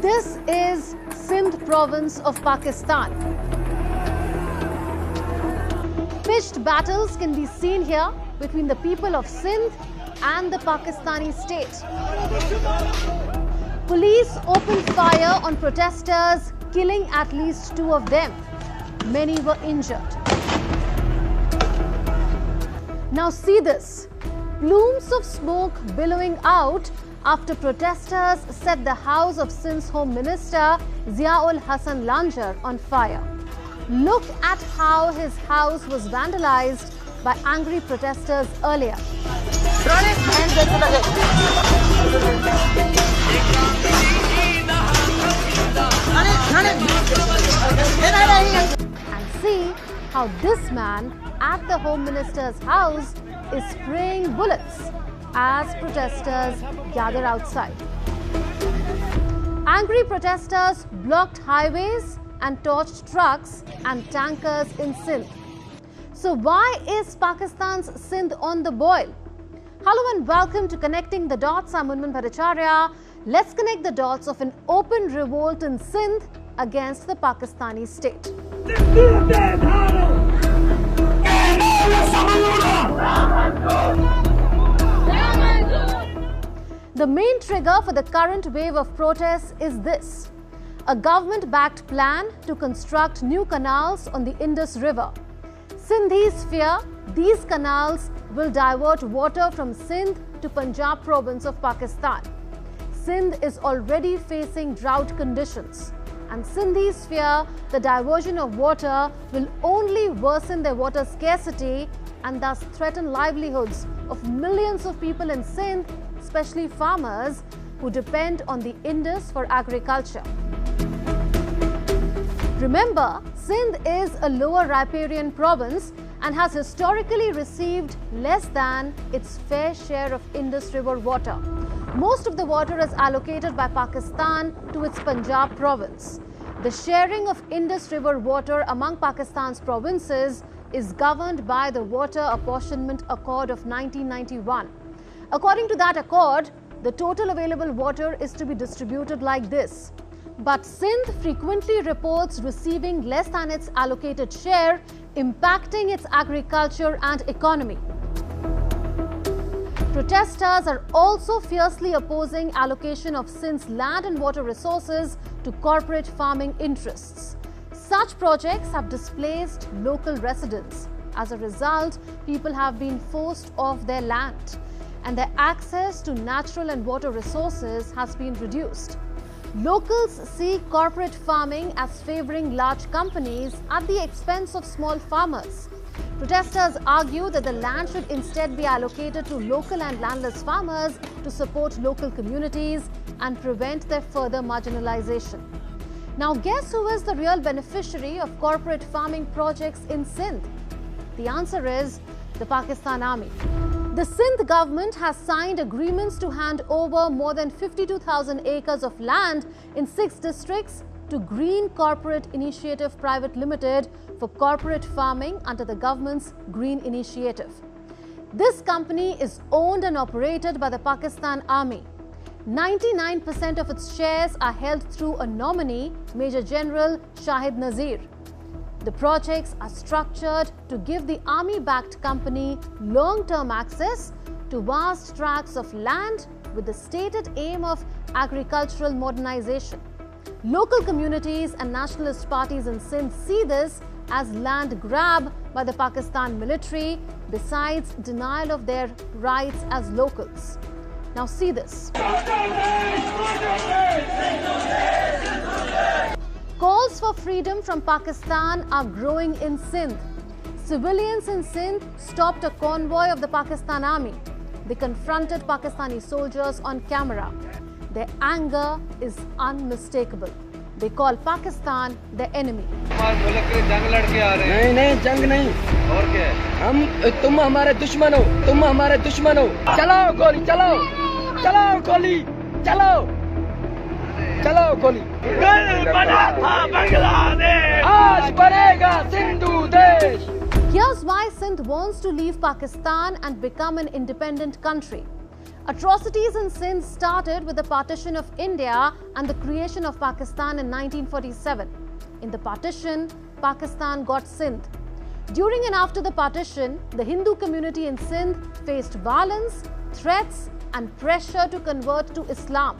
This is Sindh province of Pakistan. Pitched battles can be seen here between the people of Sindh and the Pakistani state. Police opened fire on protesters, killing at least 2 of them. Many were injured. Now see this. Plumes of smoke billowing out after protesters set the house of Sindh's Home Minister Ziaul Hasan Lanjar on fire. Look at how his house was vandalized by angry protesters earlier. And see how this man at the Home Minister's house is spraying bullets as protesters gather outside. Angry protesters blocked highways and torched trucks and tankers in Sindh. So why is Pakistan's Sindh on the boil? Hello and welcome to Connecting the Dots. I'm Unman Bhattacharya. Let's connect the dots of an open revolt in Sindh against the Pakistani state. The main trigger for the current wave of protests is this: a government-backed plan to construct new canals on the Indus River. Sindhis fear these canals will divert water from Sindh to Punjab province of Pakistan. Sindh is already facing drought conditions, and Sindhis fear the diversion of water will only worsen their water scarcity and thus threaten livelihoods of millions of people in Sindh, especially farmers who depend on the Indus for agriculture. Remember, Sindh is a lower riparian province and has historically received less than its fair share of Indus River water. Most of the water is allocated by Pakistan to its Punjab province. The sharing of Indus River water among Pakistan's provinces is governed by the Water Apportionment Accord of 1991. According to that accord, the total available water is to be distributed like this. But Sindh frequently reports receiving less than its allocated share, impacting its agriculture and economy. Protesters are also fiercely opposing allocation of Sindh's land and water resources to corporate farming interests. Such projects have displaced local residents. As a result, people have been forced off their land, and their access to natural and water resources has been reduced. Locals see corporate farming as favoring large companies at the expense of small farmers. Protesters argue that the land should instead be allocated to local and landless farmers to support local communities and prevent their further marginalization. Now, guess who is the real beneficiary of corporate farming projects in Sindh? The answer is the Pakistan Army. The Sindh government has signed agreements to hand over more than 52,000 acres of land in 6 districts to Green Corporate Initiative Private Limited for corporate farming under the government's Green Initiative. This company is owned and operated by the Pakistan Army. 99% of its shares are held through a nominee, Major General Shahid Nazir. The projects are structured to give the army-backed company long-term access to vast tracts of land with the stated aim of agricultural modernization. Local communities and nationalist parties in Sindh see this as land grab by the Pakistan military, besides denial of their rights as locals. Now see this. Calls for freedom from Pakistan are growing in Sindh. Civilians in Sindh stopped a convoy of the Pakistan Army. They confronted Pakistani soldiers on camera. Their anger is unmistakable. They call Pakistan their enemy. नहीं जंग नहीं और क्या हम तुम हमारे दुश्मन हो चलाओ गोली चलाओ गोली बना था बांग्लादेश आज बनेगा सिंधु देश. Here's why Sindh wants to leave Pakistan and become an independent country. Atrocities in Sindh started with the partition of India and the creation of Pakistan in 1947. In the partition, Pakistan got Sindh. During and after the partition, the Hindu community in Sindh faced violence, threats, and pressure to convert to Islam.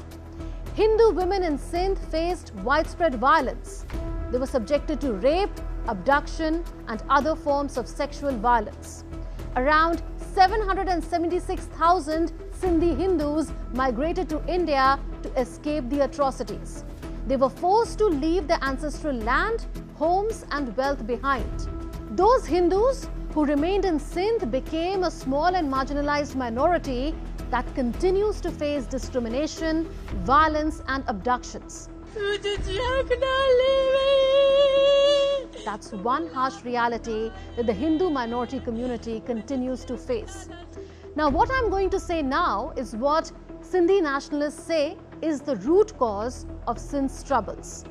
Hindu women in Sindh faced widespread violence. They were subjected to rape, abduction, and other forms of sexual violence. Around 776,000 Sindhi Hindus migrated to India to escape the atrocities. They were forced to leave their ancestral land, homes, and wealth behind. Those Hindus who remained in Sindh became a small and marginalized minority that continues to face discrimination, violence, and abductions. That's one harsh reality that the Hindu minority community continues to face. Now, what I'm going to say now is what Sindhi nationalists say is the root cause of Sindh's troubles.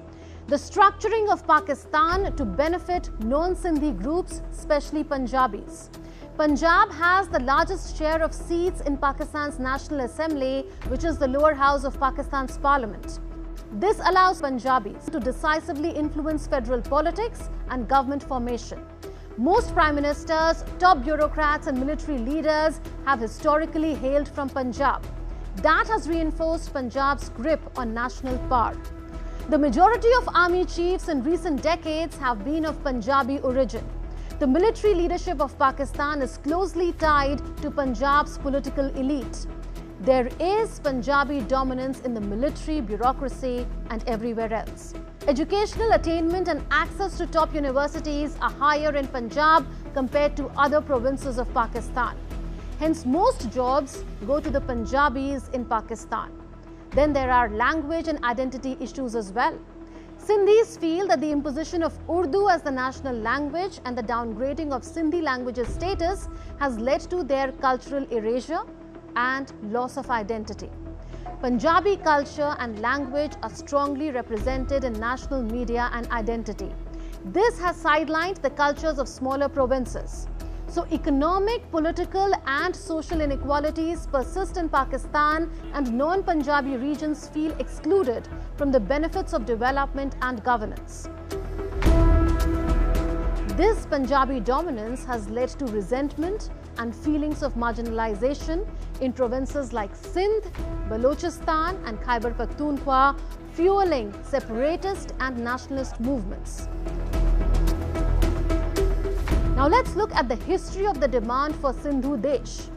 The structuring of Pakistan to benefit non-Sindhi groups, especially Punjabis. Punjab has the largest share of seats in Pakistan's National Assembly, which is the lower house of Pakistan's parliament. This allows Punjabis to decisively influence federal politics and government formation. Most prime ministers, top bureaucrats and military leaders have historically hailed from Punjab. That has reinforced Punjab's grip on national power. The majority of army chiefs in recent decades have been of Punjabi origin. The military leadership of Pakistan is closely tied to Punjab's political elite. There is Punjabi dominance in the military, bureaucracy, and everywhere else. Educational attainment and access to top universities are higher in Punjab compared to other provinces of Pakistan. Hence, most jobs go to the Punjabis in Pakistan. Then there are language and identity issues as well. Sindhis feel that the imposition of Urdu as the national language and the downgrading of Sindhi language's status has led to their cultural erasure and loss of identity. Punjabi culture and language are strongly represented in national media and identity. This has sidelined the cultures of smaller provinces. So economic, political and social inequalities persist in Pakistan, and non-Punjabi regions feel excluded from the benefits of development and governance. This Punjabi dominance has led to resentment and feelings of marginalization in provinces like Sindh, Balochistan and Khyber Pakhtunkhwa, fueling separatist and nationalist movements. Now let's look at the history of the demand for Sindhudesh.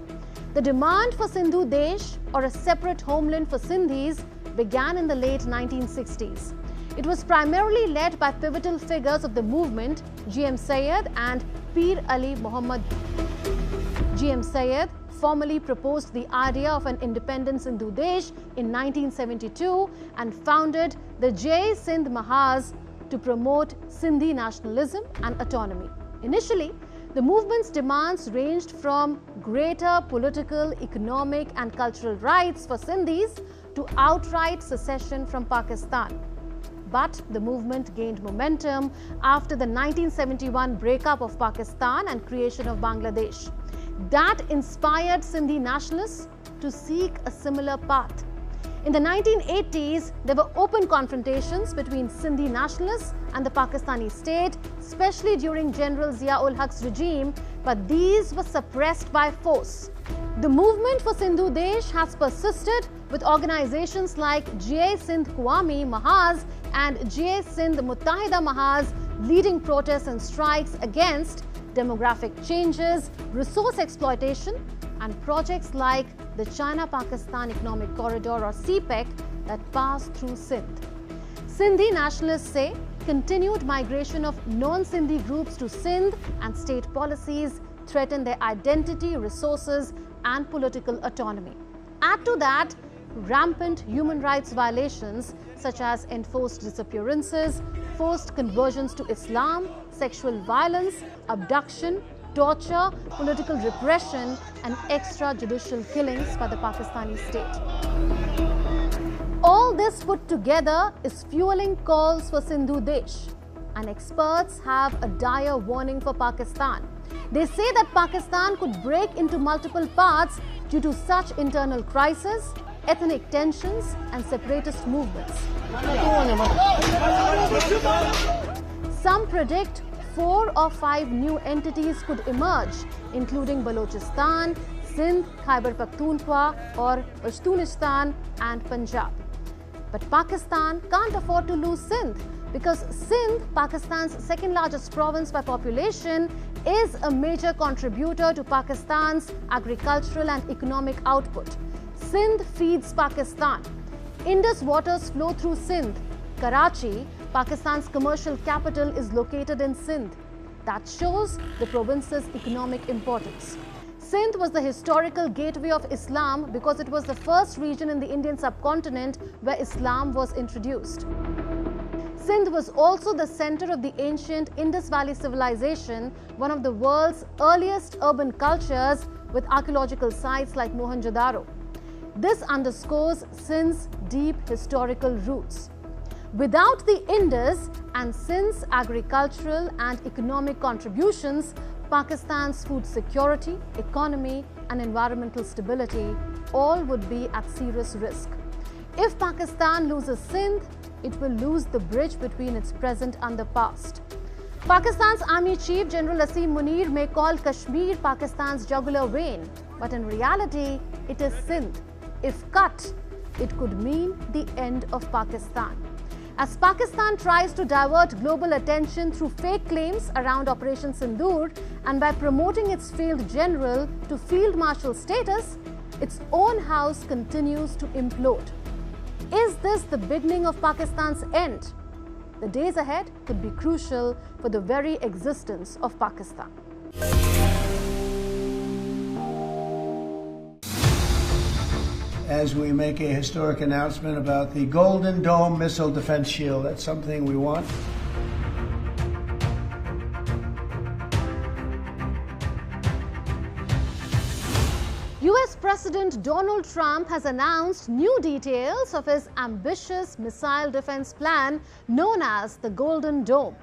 The demand for Sindhudesh, or a separate homeland for Sindhis, began in the late 1960s. It was primarily led by pivotal figures of the movement, G.M. Syed and Pir Ali Muhammad. G.M. Syed formally proposed the idea of an independent Sindhudesh in 1972 and founded the Jai Sindh Mahaz to promote Sindhi nationalism and autonomy. Initially, the movement's demands ranged from greater political, economic and cultural rights for Sindhis to outright secession from Pakistan. But the movement gained momentum after the 1971 breakup of Pakistan and creation of Bangladesh. That inspired Sindhi nationalists to seek a similar path. In the 1980s, there were open confrontations between Sindhi nationalists and the Pakistani state, especially during General Zia-ul-Haq's regime, but these were suppressed by force. The movement for Sindhudesh has persisted, with organizations like Jai Sindh Qawami Mahaz and Jai Sindh Muttahida Mahaz leading protests and strikes against demographic changes, resource exploitation, and projects like the China-Pakistan Economic Corridor or CPEC that pass through Sindh. Sindhi nationalists say continued migration of non-Sindhi groups to Sindh and state policies threaten their identity, resources, and political autonomy. Add to that rampant human rights violations such as enforced disappearances, forced conversions to Islam, sexual violence, abduction, torture, political repression, and extrajudicial killings by the Pakistani state. All this put together is fueling calls for Sindhudesh. and experts have a dire warning for Pakistan. They say that Pakistan could break into multiple parts due to such internal crises, ethnic tensions and separatist movements. Some predict 4 or 5 new entities could emerge, including Balochistan, Sindh, Khyber Pakhtunkhwa or Pashtunistan and Punjab. But Pakistan can't afford to lose Sindh because Sindh, Pakistan's second largest province by population, is a major contributor to Pakistan's agricultural and economic output. Sindh feeds Pakistan. Indus waters flow through Sindh. Karachi, Pakistan's commercial capital, is located in Sindh. That shows the province's economic importance. Sindh was the historical gateway of Islam because it was the first region in the Indian subcontinent where Islam was introduced. Sindh was also the center of the ancient Indus Valley civilization, one of the world's earliest urban cultures with archaeological sites like Mohenjo-daro. This underscores Sindh's deep historical roots. Without the Indus and Sindh's agricultural and economic contributions, Pakistan's food security, economy and environmental stability all would be at serious risk. If Pakistan loses Sindh, it will lose the bridge between its present and the past. Pakistan's Army Chief General Asim Munir may call Kashmir Pakistan's jugular vein, but in reality, it is Sindh. If cut, it could mean the end of Pakistan. As Pakistan tries to divert global attention through fake claims around Operation Sindoor and by promoting its failed general to field marshal status, its own house continues to implode. Is this the beginning of Pakistan's end? The days ahead could be crucial for the very existence of Pakistan. As we make a historic announcement about the Golden Dome missile defense shield. That's something we want. US President Donald Trump has announced new details of his ambitious missile defense plan known as the Golden Dome.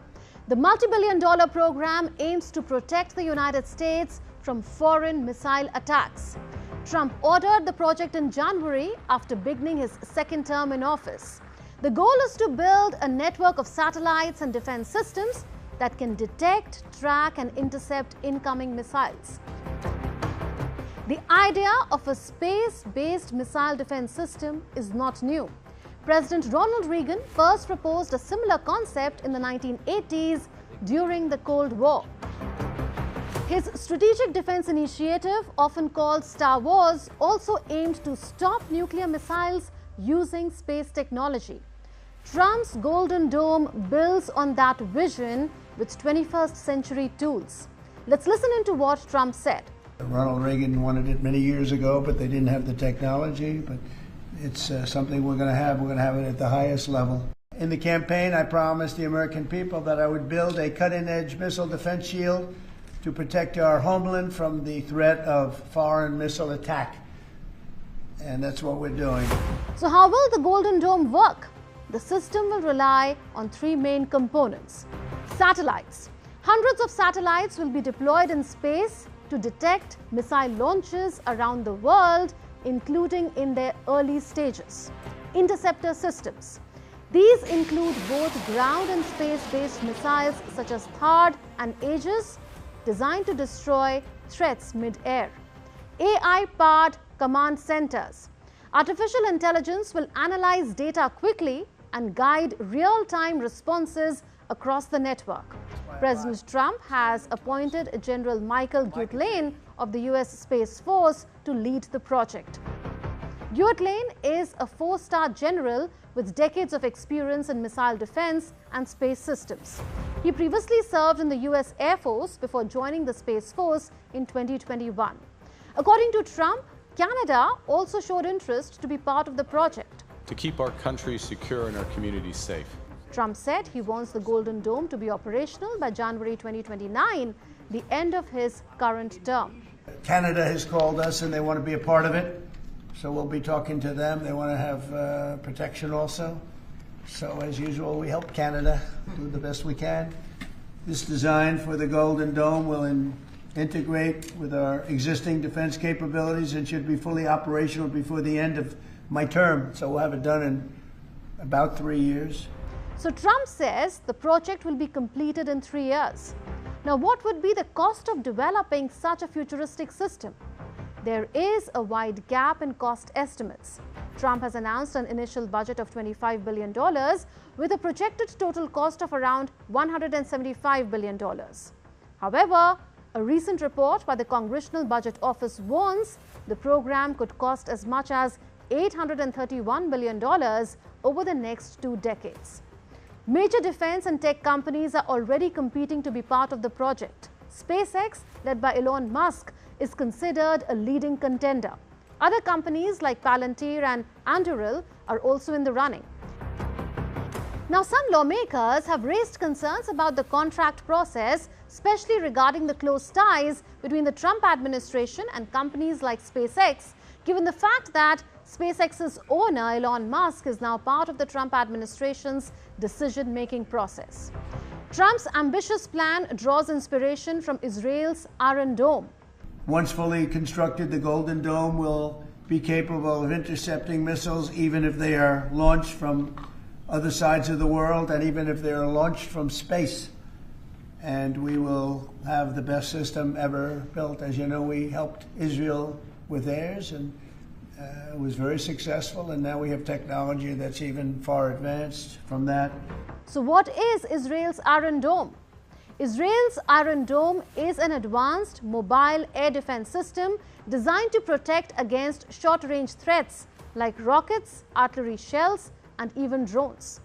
The multi-billion-dollar program aims to protect the United States from foreign missile attacks. Trump ordered the project in January after beginning his second term in office. The goal is to build a network of satellites and defense systems that can detect, track and intercept incoming missiles. The idea of a space-based missile defense system is not new. President Ronald Reagan first proposed a similar concept in the 1980s during the Cold War. His Strategic Defense Initiative, often called Star Wars, also aimed to stop nuclear missiles using space technology. Trump's Golden Dome builds on that vision with 21st century tools. Let's listen into what Trump said. Ronald Reagan wanted it many years ago, but they didn't have the technology. But it's something we're going to have. We're going to have it at the highest level. In the campaign, I promised the American people that I would build a cutting-edge missile defense shield to protect our homeland from the threat of foreign missile attack. And that's what we're doing. So how will the Golden Dome work? The system will rely on 3 main components. Satellites. Hundreds of satellites will be deployed in space to detect missile launches around the world, including in their early stages. Interceptor systems. These include both ground and space-based missiles such as THAAD and Aegis, designed to destroy threats mid-air. AI-powered command centers. Artificial intelligence will analyze data quickly and guide real-time responses across the network. President Trump has appointed General Michael Guetlein of the US Space Force to lead the project. Guetlein is a 4-star general with decades of experience in missile defense and space systems. He previously served in the US Air Force before joining the Space Force in 2021. According to Trump, Canada also showed interest to be part of the project. To keep our country secure and our communities safe. Trump said he wants the Golden Dome to be operational by January 2029, the end of his current term. Canada has called us and they want to be a part of it. So we'll be talking to them. They want to have protection also. So as usual, we help Canada do the best we can. This design for the Golden Dome will integrate with our existing defense capabilities and should be fully operational before the end of my term. So we'll have it done in about 3 years. So Trump says the project will be completed in 3 years. Now, what would be the cost of developing such a futuristic system? There is a wide gap in cost estimates. Trump has announced an initial budget of $25 billion with a projected total cost of around $175 billion. However, a recent report by the Congressional Budget Office warns the program could cost as much as $831 billion over the next 2 decades. Major defense and tech companies are already competing to be part of the project. SpaceX, led by Elon Musk, is considered a leading contender. Other companies like Palantir and Anduril are also in the running. Now, some lawmakers have raised concerns about the contract process, especially regarding the close ties between the Trump administration and companies like SpaceX, given the fact that SpaceX's owner, Elon Musk, is now part of the Trump administration's decision-making process. Trump's ambitious plan draws inspiration from Israel's Iron Dome. Once fully constructed, the Golden Dome will be capable of intercepting missiles even if they are launched from other sides of the world and even if they are launched from space. And we will have the best system ever built. As you know, we helped Israel with theirs, and it was very successful, and now we have technology that's even far advanced from that. So what is Israel's Iron Dome? Israel's Iron Dome is an advanced mobile air defense system designed to protect against short-range threats like rockets, artillery shells, and even drones.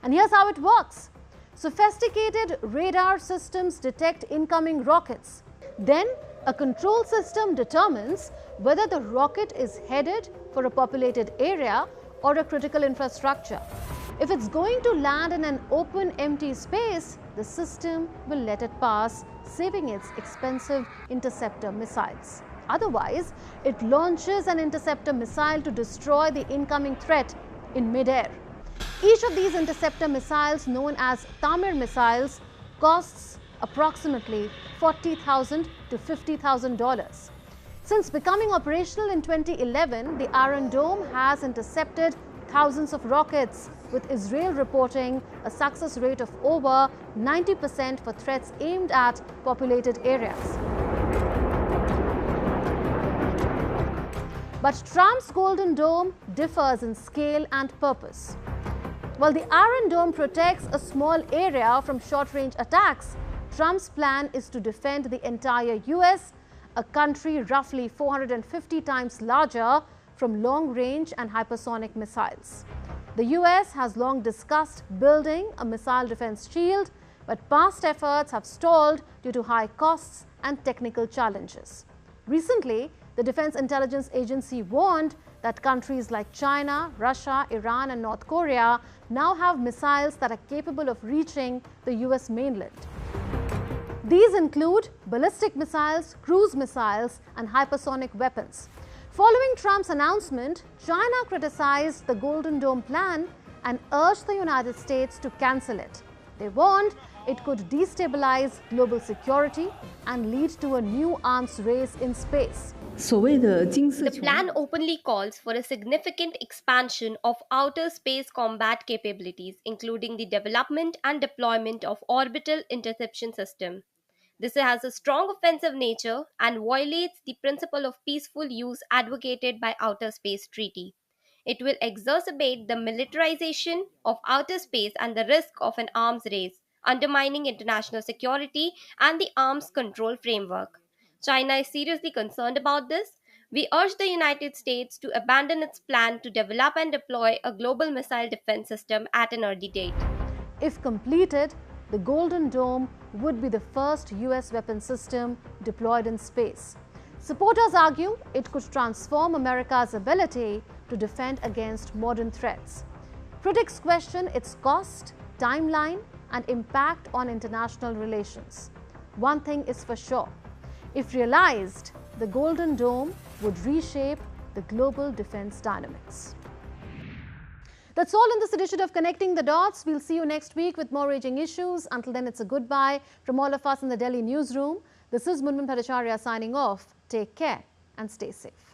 And here's how it works. Sophisticated radar systems detect incoming rockets. Then, a control system determines whether the rocket is headed for a populated area or a critical infrastructure. If it's going to land in an open, empty space, the system will let it pass, saving its expensive interceptor missiles. Otherwise, it launches an interceptor missile to destroy the incoming threat in mid-air. Each of these interceptor missiles, known as Tamir missiles, costs approximately $40,000 to $50,000. Since becoming operational in 2011, the Iron Dome has intercepted thousands of rockets, with Israel reporting a success rate of over 90% for threats aimed at populated areas. But Trump's Golden Dome differs in scale and purpose. While the Iron Dome protects a small area from short-range attacks, Trump's plan is to defend the entire US, a country roughly 450 times larger, from long-range and hypersonic missiles. The US has long discussed building a missile defense shield, but past efforts have stalled due to high costs and technical challenges. Recently, the Defense Intelligence Agency warned that countries like China, Russia, Iran, and North Korea now have missiles that are capable of reaching the US mainland. These include ballistic missiles, cruise missiles, and hypersonic weapons. Following Trump's announcement, China criticized the Golden Dome plan and urged the United States to cancel it. They warned it could destabilize global security and lead to a new arms race in space. The plan openly calls for a significant expansion of outer space combat capabilities, including the development and deployment of orbital interception system. This has a strong offensive nature and violates the principle of peaceful use advocated by Outer Space Treaty. It will exacerbate the militarization of outer space and the risk of an arms race, undermining international security and the arms control framework. China is seriously concerned about this. We urge the United States to abandon its plan to develop and deploy a global missile defense system at an early date. If completed, the Golden Dome would be the first US weapon system deployed in space. Supporters argue it could transform America's ability to defend against modern threats. Critics question its cost, timeline, and impact on international relations. One thing is for sure: if realized, the Golden Dome would reshape the global defense dynamics. That's all in this edition of Connecting the Dots. We'll see you next week with more raging issues. Until then, it's a goodbye from all of us in the Delhi newsroom. This is Munmin Bhattacharya signing off. Take care and stay safe.